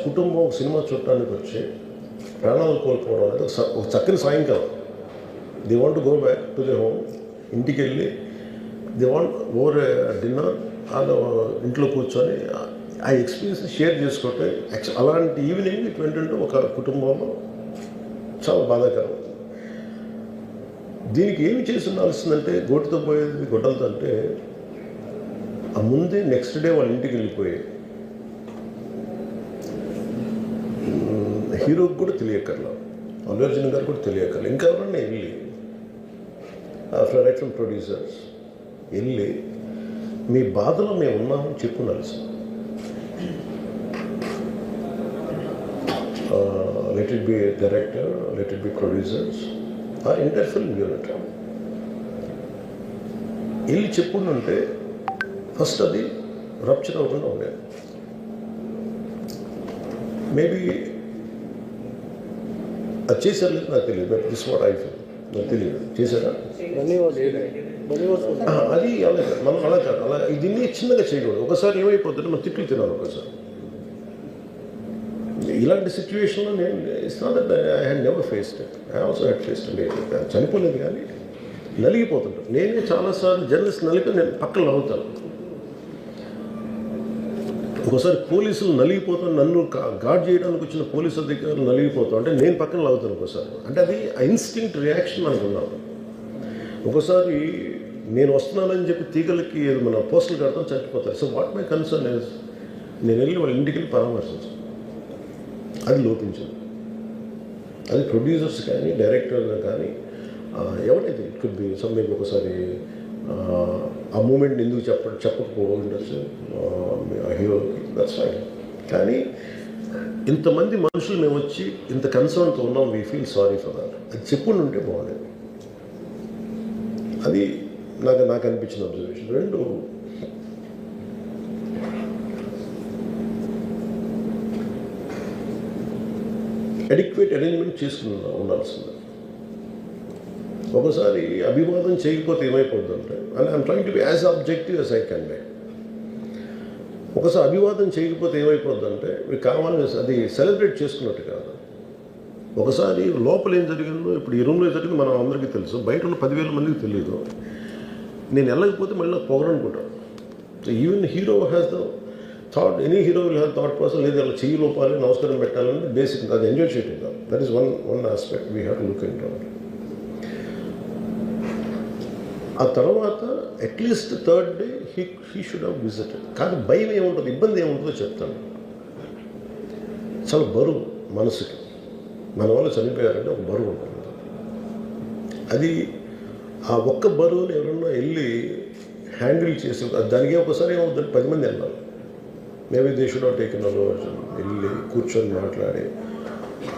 కుటుంబం సినిమా చూడటానికి వచ్చి ప్రాణాలు కోల్పోవడం అనేది ఒక చక్కని సాయంకాలం. They want to go back to the home. ఇంటికి వెళ్ళి దే వాంట్ ఓవర్ డిన్నర్ వాళ్ళు ఇంట్లో కూర్చొని ఆ ఎక్స్పీరియన్స్ షేర్ చేసుకోవటం. అలాంటి ఈవినింగ్ ఇటు ఏంటంటే ఒక కుటుంబంలో చాలా బాధాకరం. దీనికి ఏమి చేసి ఉండాల్సిందంటే గోటితో పోయేది గొడ్డలతో అంటే ఆ ముందే నెక్స్ట్ డే వాళ్ళ ఇంటికి వెళ్ళిపోయి హీరోకి కూడా తెలియకర్లా, అల్లు అర్జున్ గారు కూడా తెలియకర్లా, ఇంకా ఎవరన్నా వెళ్ళి రైట్ ఫ్రమ్ ప్రొడ్యూసర్స్ వెళ్ళి మీ బాధలో మేము ఉన్నామని చెప్పుకోవాల్సి. Let it be director, let it be producers, ఆ ఎంటైర్ ఫిల్మ్ యూనిట్ వెళ్ళి చెప్పుకుంటుంటే ఫస్ట్ అది రప్చర్ అవ్వకుండా ఉండేది. మేబీ అది చేశారు లేదు నాకు తెలియదు, but this what I feel. నాకు తెలియదు చేశారా అది అలా మనం అలా కాదు, అలా దీన్ని చిన్నగా చేయకూడదు. ఒకసారి ఏమైపోతుంటే మనం తిట్లు తినాలి. ఒకసారి ఇలాంటి సిచ్యువేషన్లో నేను it's not that I had never faced it, I also had faced it. చనిపోలేదు కానీ నలిగిపోతుంటాను. నేనే చాలాసార్లు జర్నలిస్ట్ నలిపి నేను పక్కన నవ్వుతాను. ఒకసారి పోలీసులు నలిగిపోతాను, నన్ను గార్డ్ చేయడానికి వచ్చిన పోలీసు అధికారులు నలిగిపోతాం అంటే నేను పక్కన లాగుతాను ఒకసారి. అంటే అది ఇన్స్టింక్ట్ రియాక్షన్ మనకు ఉన్నాను. ఒకసారి నేను వస్తున్నానని చెప్పి తీగలకి మన పోస్టులు కడతాం, చచ్చిపోతారు. So what my concern is నేను వెళ్ళి వాళ్ళ ఇంటికి వెళ్ళి పరామర్శించాను. అది లోపించింది. అది ప్రొడ్యూసర్స్ కానీ డైరెక్టర్ కానీ ఎవరైతే ఇట్ కుడ్ బి సమ్థింగ్. ఒకసారి ఆ మూమెంట్ ఎందుకు చెప్పకపోవడం ఉండొచ్చు హీరో, దట్స్ ఫైన్. కానీ ఇంతమంది మనుషులు మేము వచ్చి ఇంత కన్సర్న్తో ఉన్నాం, we feel sorry for that. అది చెప్పుకుని ఉంటే బాగుండేది. అది నాకు అనిపించిన అబ్జర్వేషన్. రెండు, అడిక్వేట్ అరేంజ్మెంట్ చేసుకుని ఉండాల్సింది. ఒకసారి అభివాదం చేయకపోతే ఏమైపోతుందంటే, and I'm trying to be as objective as I can be. ఒకసారి అభివాదం చేయకపోతే ఏమైపోతుందంటే మీకు కావాలని అది సెలబ్రేట్ చేసుకున్నట్టు కాదు. ఒకసారి లోపల ఏం జరిగిందో ఇప్పుడు ఈ రూమ్లో జరిగింది మనం అందరికీ తెలుసు, బయట ఉన్న 10,000 మందికి తెలియదు. నేను వెళ్ళకపోతే మళ్ళీ నాకు పొగరనుకుంటాను. So even hero has the thought, any hero will have thought process. లేదు అలా చెయ్యి లోపాలి, నమస్కారం పెట్టాలని బేసిక్ అది ఎంజాయ్ చేయటం కాదు. That is one aspect we have to look in to. ఆ తర్వాత at least third day he should have visited. కానీ భయం ఏముంటుంది, ఇబ్బంది ఏముంటుందో చెప్తాను. చాలా బరువు మనసుకి, మన వల్ల చనిపోయారంటే ఒక బరువు ఉంటుంది. అది ఆ ఒక్క బరువుని ఎవరన్నా వెళ్ళి హ్యాండిల్ చేసి దానికి ఒకసారి ఏమవుతుంది, 10 మంది వెళ్ళాలి. Maybe they should have taken Allu Arjun. వెళ్ళి కూర్చొని మాట్లాడి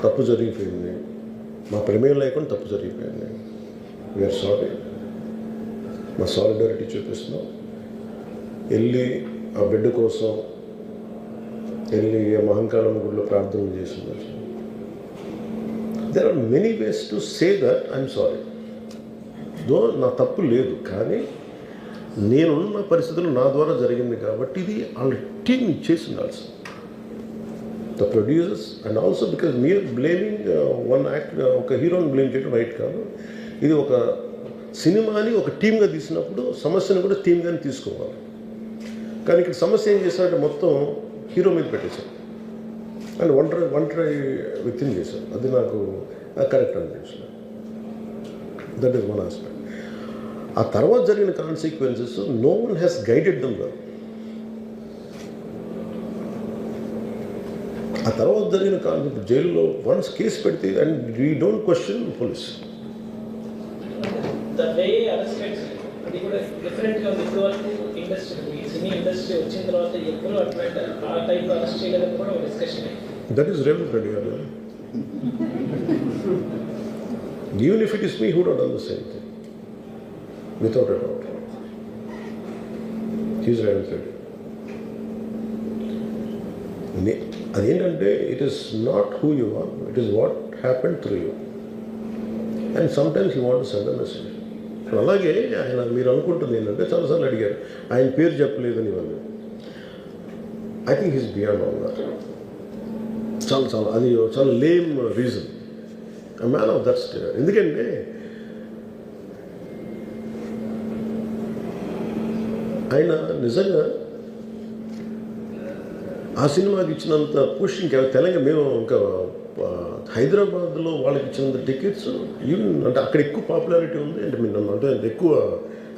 తప్పు జరిగిపోయింది, మా ప్రమేయం లేకుండా తప్పు జరిగిపోయింది, వీఆర్ సారీ, మా సాలిడారిటీ చూపిస్తున్నాం. వెళ్ళి ఆ బిడ్డ కోసం వెళ్ళి మహంకాళం గుడిలో ప్రార్థన చేస్తున్నారు. There are many ways to say that I'm sorry. Though నా తప్పు లేదు, కానీ నేనున్న పరిస్థితులు నా ద్వారా జరిగింది కాబట్టి ఇది వాళ్ళ టీం చేసి ఉండాల్సి. The producers and also because మీరు బ్లేమింగ్ వన్ యాక్ట్, ఒక హీరోని బ్లేమ్ చేయడం రైట్ కాదు. ఇది ఒక సినిమాని ఒక టీమ్గా తీసినప్పుడు సమస్యను కూడా టీమ్గానే తీసుకోవాలి. కానీ ఇక్కడ సమస్య ఏం చేశారంటే మొత్తం హీరో మీద పెట్టేశారు అండ్ ఒంటరి వ్యక్తిని చేశారు. అది నాకు కరెక్ట్ అనిపించలేదు. That is one aspect. ఆ తర్వాత జరిగిన consequences no one has guided them well. ఆ తర్వాత జరిగిన కాన్సెప్ట్ జైల్లో వన్స్ కేసు పెడితే and we don't question police. అది కూడా డిఫరెంట్గా ఉంది. ఇప్పుడు వరకు ఇండస్ట్రీ, సినీ ఇండస్ట్రీ వచ్చిన తర్వాత ఎప్పుడు అట్లా ఆ టైప్లో అరెస్ట్ చేయలేదని కూడా ఒక discussion. That is Revanth Reddy garu. Even if it is me who would done the same thing without a doubt. He's Revanth Reddy. అదేంటంటే it is not who you are, it is what happened through you. And sometimes you want to send a message. అలాగే ఆయన మీరు అనుకుంటుంది ఏంటంటే చాలాసార్లు అడిగారు ఆయన పేరు చెప్పలేదని వాళ్ళు. I think he's beyond all that. అది చాలా lame reason. Man of that state. ఎందుకంటే ఆయన నిజంగా ఆ సినిమాకి ఇచ్చినంత పుష్ ఇంకా తెలంగాణ మేము ఇంకా హైదరాబాద్లో వాళ్ళకి ఇచ్చినంత టికెట్స్ ఈవెన్ అంటే అక్కడ ఎక్కువ పాపులారిటీ ఉంది. అంటే మీరు అంటే ఎక్కువ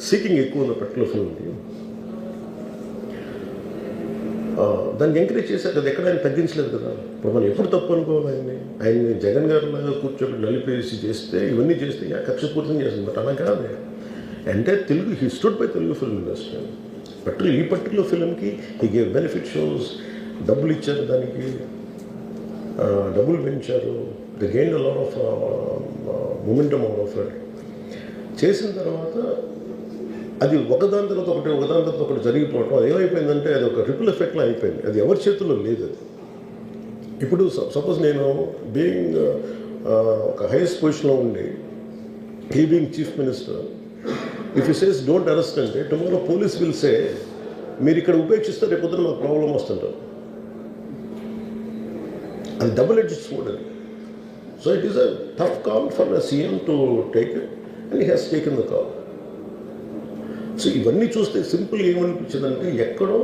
సీకింగ్ ఎక్కువ ఉంది పర్టికులర్ ఫిల్మ్కి. దాన్ని ఎంకరేజ్ చేశారు కదా, ఎక్కడ ఆయన తగ్గించలేదు కదా. ఇప్పుడు మనం ఎప్పుడు తప్పు అనుకోవాలి ఆయన్ని జగన్ గారి లాగా కూర్చోబెట్టి నలిపేసి చేస్తే ఇవన్నీ చేస్తే కక్షపూర్తం చేస్తుంది. బట్ అలా కాదు. అంటే Telugu he stood by Telugu film industry. ఈ పర్టికులర్ ఫిల్మ్కి హీ గేవ్ బెనిఫిట్ షోస్, డబ్బులు ఇచ్చారు, దానికి డబ్బులు పెంచారు. The gain lot of momentum of it. చేసిన తర్వాత అది ఒకదాని తర్వాత ఒకటి జరిగిపోవటం, అది ఏమైపోయిందంటే అది ఒక రిపుల్ ఎఫెక్ట్లో అయిపోయింది. అది ఎవరి చేతుల్లో లేదు. అది ఇప్పుడు సపోజ్ నేను బీయింగ్ ఒక హైయెస్ట్ పొజిషన్లో ఉండి he being chief minister, if you says don't arrest అంటే టుమారో పోలీస్ విల్ సే మీరు ఇక్కడ ఉపేక్షిస్తే రేపు పొద్దున మాకు ప్రాబ్లం వస్తుంటారు. అది డబుల్ ఎడ్జ్డ్ స్వోర్డ్ అది. So it is a tough call for the CM to take it and he has taken the call. So ఇవన్నీ చూస్తే సింపుల్ ఏమనిపించిందంటే ఎక్కడో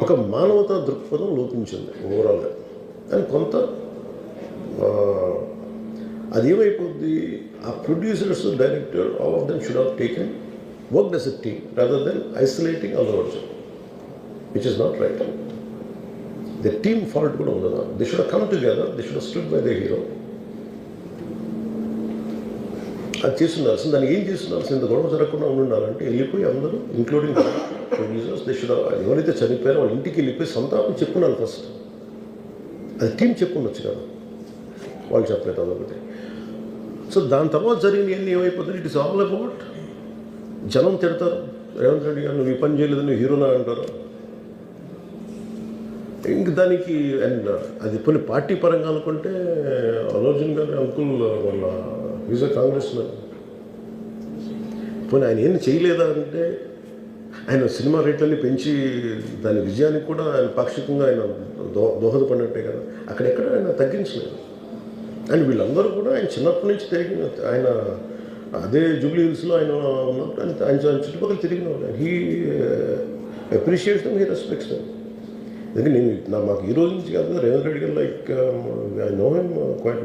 ఒక మానవతా దృక్పథం లోపించింది ఓవరాల్గా. అని కొంత అది ఏమైపోద్ది, ఆ producers, director, all of them should have taken worked as a team rather than isolating Allu Arjun, which is not right. The team fault కూడా ఉండదు. They should come together, they should stood by the hero. అది చేస్తుండాల్సింది. దాన్ని ఏం చేస్తుండాల్సింది, ఇంత గొడవ జరగకుండా ఉండాలంటే వెళ్ళిపోయి అందరూ ఇంక్లూడింగ్ ప్రొడ్యూసర్స్ దే షుడ్, ఎవరైతే చనిపోయారో వాళ్ళ ఇంటికి వెళ్ళిపోయి సంతాపం చెప్పుకున్నారు ఫస్ట్. అది టీం చెప్పుండొచ్చు కదా, వాళ్ళు చెప్పలేదు అదొకటి. సో దాని తర్వాత జరిగినవన్నీ ఏమైపోతుంది, ఇట్ ఇస్ ఆల్ అబౌట్ జనం తిడతారు. రేవంత్ రెడ్డి గారు నువ్వు ఈ పని చేయలేదు, నువ్వు హీరోనా అంటారు. ఇంక దానికి అండ్ అది కొన్ని పార్టీ పరంగా అనుకుంటే అల్లు అర్జున్ గారి అంకుల్ వాళ్ళ ఈజ్ కాంగ్రెస్ మ్యాన్. పోనీ ఆయన ఏం చేయలేదా అంటే ఆయన సినిమా రేట్లన్నీ పెంచి దాని విజయానికి కూడా ఆయన పాక్షికంగా ఆయన దోహదపడినట్టే కదా. అక్కడెక్కడ ఆయన తగ్గించలేదు. అండ్ వీళ్ళందరూ కూడా ఆయన చిన్నప్పటి నుంచి తిరిగిన, ఆయన అదే జూబ్లీ హిల్స్లో ఆయన ఉన్నప్పుడు ఆయన చుట్టుపక్కల తిరిగిన వాళ్ళు. He appreciates them, he respects them. ఎందుకంటే మాకు ఈ రోజు నుంచి కాదు, Revanth Reddy garu like I know him quite,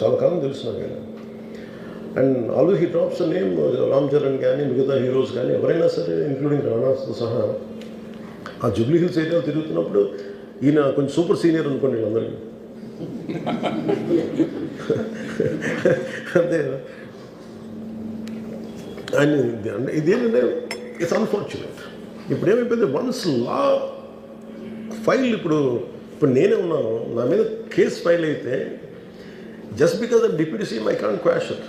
చాలా కాలం తెలుసు నాకు ఆయన. And always he drops name Ram Charan కానీ మిగతా హీరోస్ కానీ ఎవరైనా సరే ఇంక్లూడింగ్ రాణాతో సహా ఆ జూబ్లీ హిల్స్ ఏరియాలో తిరుగుతున్నప్పుడు ఈయన కొంచెం సూపర్ సీనియర్ అనుకోండి వీళ్ళందరికీ. అంతే కదా. ఆయన ఇదేంటంటే ఇట్స్ అన్ఫార్చునేట్. ఇప్పుడు ఏమైపోయింది, వన్స్ లా ఫైల్ ఇప్పుడు నేనే ఉన్నాను, నా మీద కేసు ఫైల్ అయితే just because of deputy CM I can't quash it.